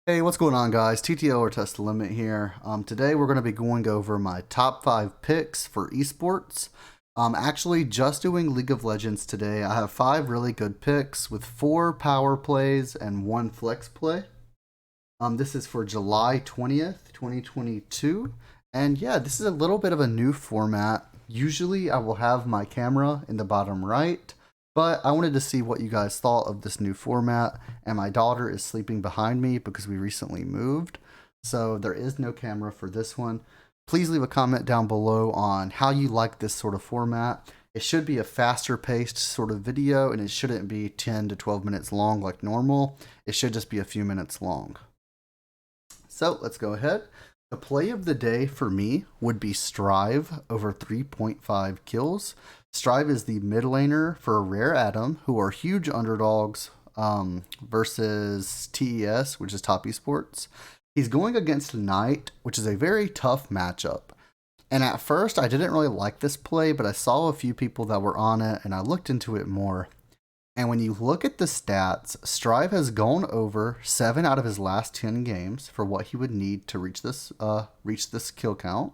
Hey, what's going on, guys? TTO or Test the Limit here. Today we're going to be going over my top 5 picks for esports. Actually, just doing League of Legends today. I have 5 really good picks with 4 power plays and 1 flex play. This is for July 20th, 2022. And yeah, this is a little bit of a new format. Usually I will have my camera in the bottom right, but I wanted to see what you guys thought of this new format. And my daughter is sleeping behind me because we recently moved. So there is no camera for this one. Please leave a comment down below on how you like this sort of format. It should be a faster paced sort of video, and it shouldn't be 10 to 12 minutes long like normal. It should just be a few minutes long. So let's go ahead. The play of the day for me would be Strive over 3.5 kills. Strive is the mid laner for Rare Atom, who are huge underdogs versus TES, which is Top Esports. He's going against Knight, which is a very tough matchup. And at first, I didn't really like this play, but I saw a few people that were on it, and I looked into it more. And when you look at the stats, Strive has gone over 7 out of his last 10 games for what he would need to reach this kill count.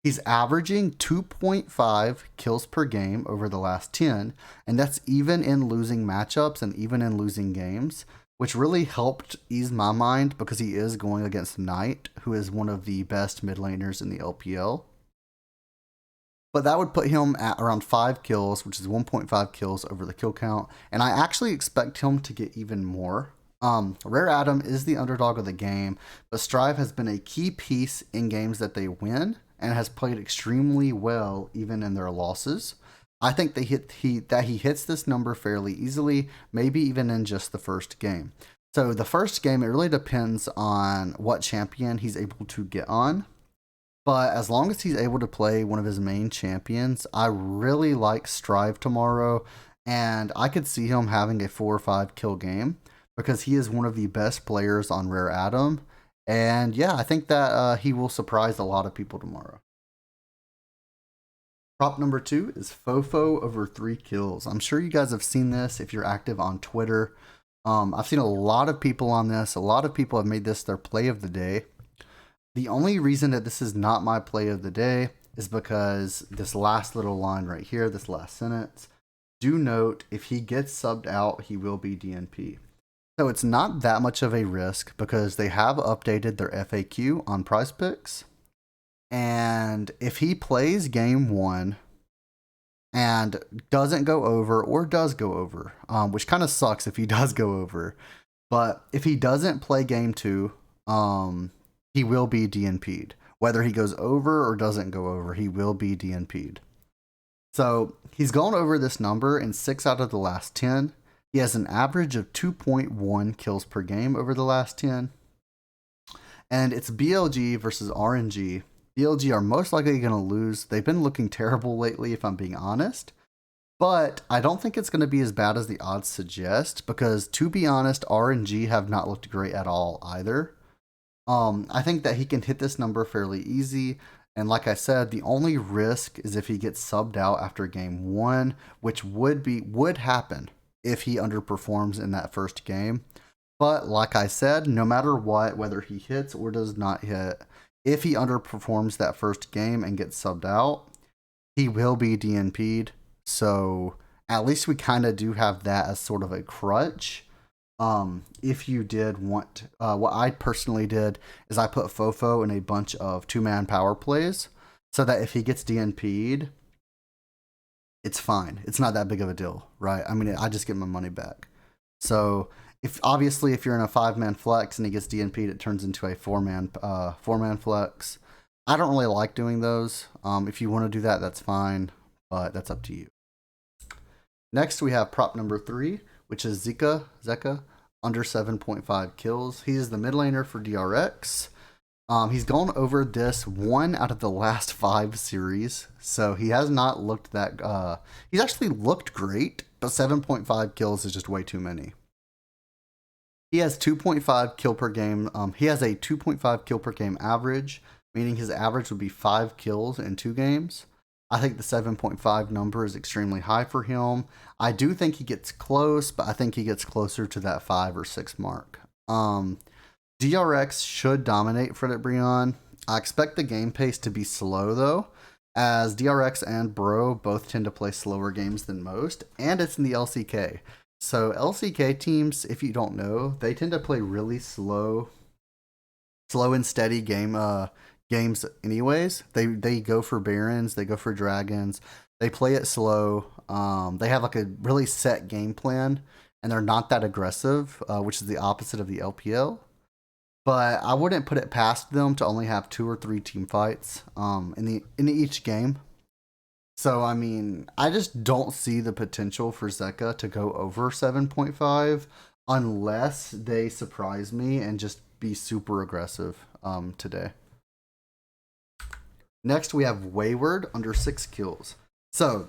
He's averaging 2.5 kills per game over the last 10, and that's even in losing matchups and even in losing games, which really helped ease my mind because he is going against Knight, who is one of the best mid laners in the LPL. But that would put him at around 5 kills, which is 1.5 kills over the kill count. And I actually expect him to get even more. Rare Atom is the underdog of the game, but Strive has been a key piece in games that they win and has played extremely well even in their losses. I think that he hits this number fairly easily, maybe even in just the first game. So the first game, it really depends on what champion he's able to get on. But as long as he's able to play one of his main champions, I really like Strive tomorrow. And I could see him having a 4 or 5 kill game because he is one of the best players on Rare Atom. And yeah, I think that he will surprise a lot of people tomorrow. Prop number 2 is Fofo over 3 kills. I'm sure you guys have seen this if you're active on Twitter. I've seen a lot of people on this. A lot of people have made this their play of the day. The only reason that this is not my play of the day is because this last little line right here, this last sentence, do note if he gets subbed out, he will be DNP. So it's not that much of a risk because they have updated their FAQ on Prizepicks. And if he plays game 1 and doesn't go over or does go over, which kind of sucks if he does go over, but if he doesn't play game 2, he will be DNP'd. Whether he goes over or doesn't go over, he will be DNP'd. So he's gone over this number in 6 out of the last 10. He has an average of 2.1 kills per game over the last 10. And it's BLG versus RNG. BLG are most likely going to lose. They've been looking terrible lately, if I'm being honest. But I don't think it's going to be as bad as the odds suggest because, to be honest, RNG have not looked great at all either. I think that he can hit this number fairly easy. And like I said, the only risk is if he gets subbed out after game 1, which would happen if he underperforms in that first game. But like I said, no matter what, whether he hits or does not hit, if he underperforms that first game and gets subbed out, he will be DNP'd. So at least we kind of do have that as sort of a crutch. If you did want, what I personally did is I put Fofo in a bunch of 2-man power plays so that if he gets DNP'd, it's fine. It's not that big of a deal, right? I mean, I just get my money back. So if you're in a 5-man flex and he gets DNP'd, it turns into a 4-man flex. I don't really like doing those. If you want to do that, that's fine, but that's up to you. Next, we have prop number 3, which is Zeka, under 7.5 kills. He is the mid laner for DRX. He's gone over this 1 out of the last 5 series, so he has not looked that. He's actually looked great, but 7.5 kills is just way too many. He has 2.5 kill per game. He has a 2.5 kill per game average, meaning his average would be 5 kills in 2 games. I think the 7.5 number is extremely high for him. I do think he gets close, but I think he gets closer to that 5 or 6 mark. DRX should dominate Fredit Brion. I expect the game pace to be slow though, as DRX and Bro both tend to play slower games than most, and it's in the LCK. So LCK teams, if you don't know, they tend to play really slow and steady games anyways. They go for Barons, they go for Dragons, they play it slow. They have like a really set game plan, and they're not that aggressive, which is the opposite of the LPL. But I wouldn't put it past them to only have 2 or 3 team fights in each game. So I mean, I just don't see the potential for Zeka to go over 7.5 unless they surprise me and just be super aggressive today. Next, we have Wayward under 6 kills. So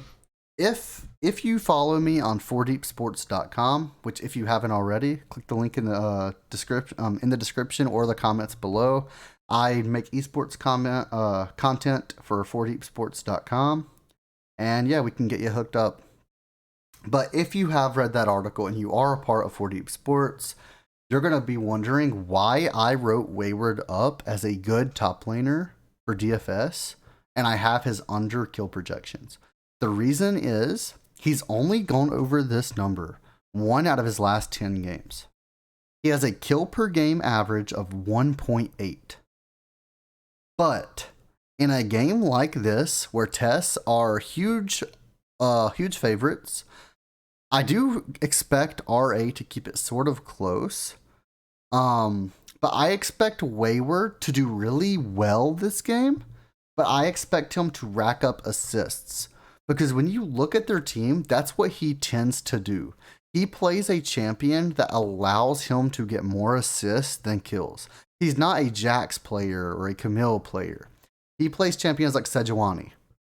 if you follow me on 4deepsports.com, which if you haven't already, click the link in the description or the comments below. I make esports content for 4deepsports.com, and yeah, we can get you hooked up. But if you have read that article and you are a part of 4Deep Sports, you're gonna be wondering why I wrote Wayward up as a good top laner for DFS, and I have his under kill projections. The reason is he's only gone over this number 1 out of his last 10 games. He has a kill per game average of 1.8. But in a game like this, where tests are huge favorites, I do expect RA to keep it sort of close. But I expect Wayward to do really well this game, but I expect him to rack up assists. Because when you look at their team, that's what he tends to do. He plays a champion that allows him to get more assists than kills. He's not a Jax player or a Camille player. He plays champions like Sejuani,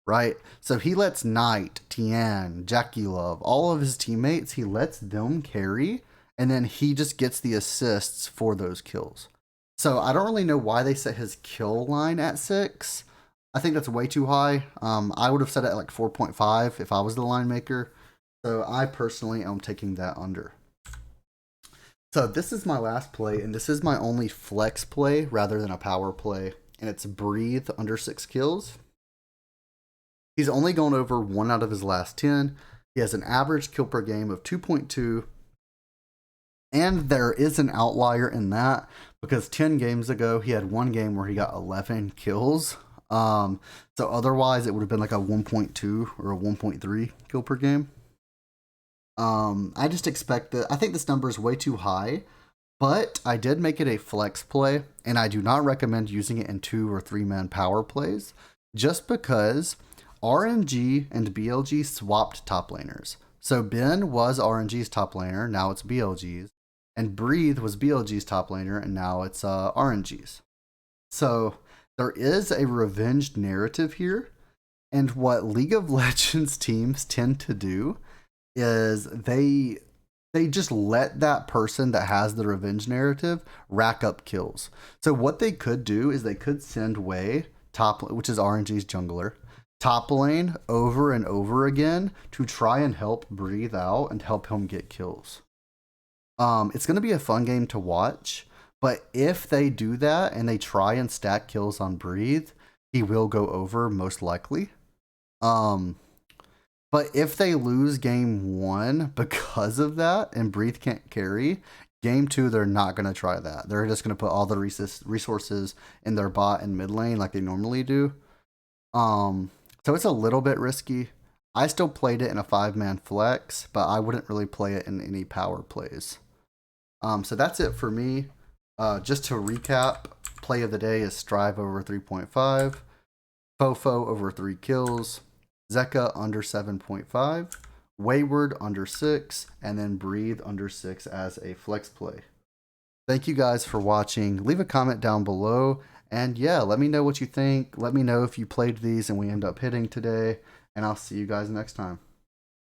right? So he lets Knight, Tian, Jackie Love, all of his teammates, he lets them carry, and then he just gets the assists for those kills. So I don't really know why they set his kill line at 6. I think that's way too high. I would have set it at like 4.5 if I was the line maker. So I personally am taking that under. So this is my last play, and this is my only flex play rather than a power play. And it's Breathe under 6 kills. He's only gone over 1 out of his last 10. He has an average kill per game of 2.2. And there is an outlier in that, because 10 games ago, he had 1 game where he got 11 kills. So otherwise it would have been like a 1.2 or a 1.3 kill per game. I just expect that. I think this number is way too high, but I did make it a flex play, and I do not recommend using it in 2 or 3 man power plays, just because RNG and BLG swapped top laners. So Ben was RNG's top laner, now it's BLG's, and Breathe was BLG's top laner, and now it's RNG's. So there is a revenge narrative here, and what League of Legends teams tend to do is they just let that person that has the revenge narrative rack up kills. So what they could do is they could send Way, which is RNG's jungler, top lane over and over again to try and help Breathe out and help him get kills. It's going to be a fun game to watch. But if they do that and they try and stack kills on Breathe, he will go over most likely. But if they lose game 1 because of that and Breathe can't carry, game 2 they're not going to try that. They're just going to put all the resources in their bot and mid lane like they normally do. So it's a little bit risky. I still played it in a 5-man flex, but I wouldn't really play it in any power plays. So that's it for me. Just to recap, play of the day is Strive over 3.5, Fofo over 3 kills, Zeka under 7.5, Wayward under 6, and then Breathe under 6 as a flex play. Thank you guys for watching. Leave a comment down below, and yeah, let me know what you think. Let me know if you played these and we end up hitting today, and I'll see you guys next time.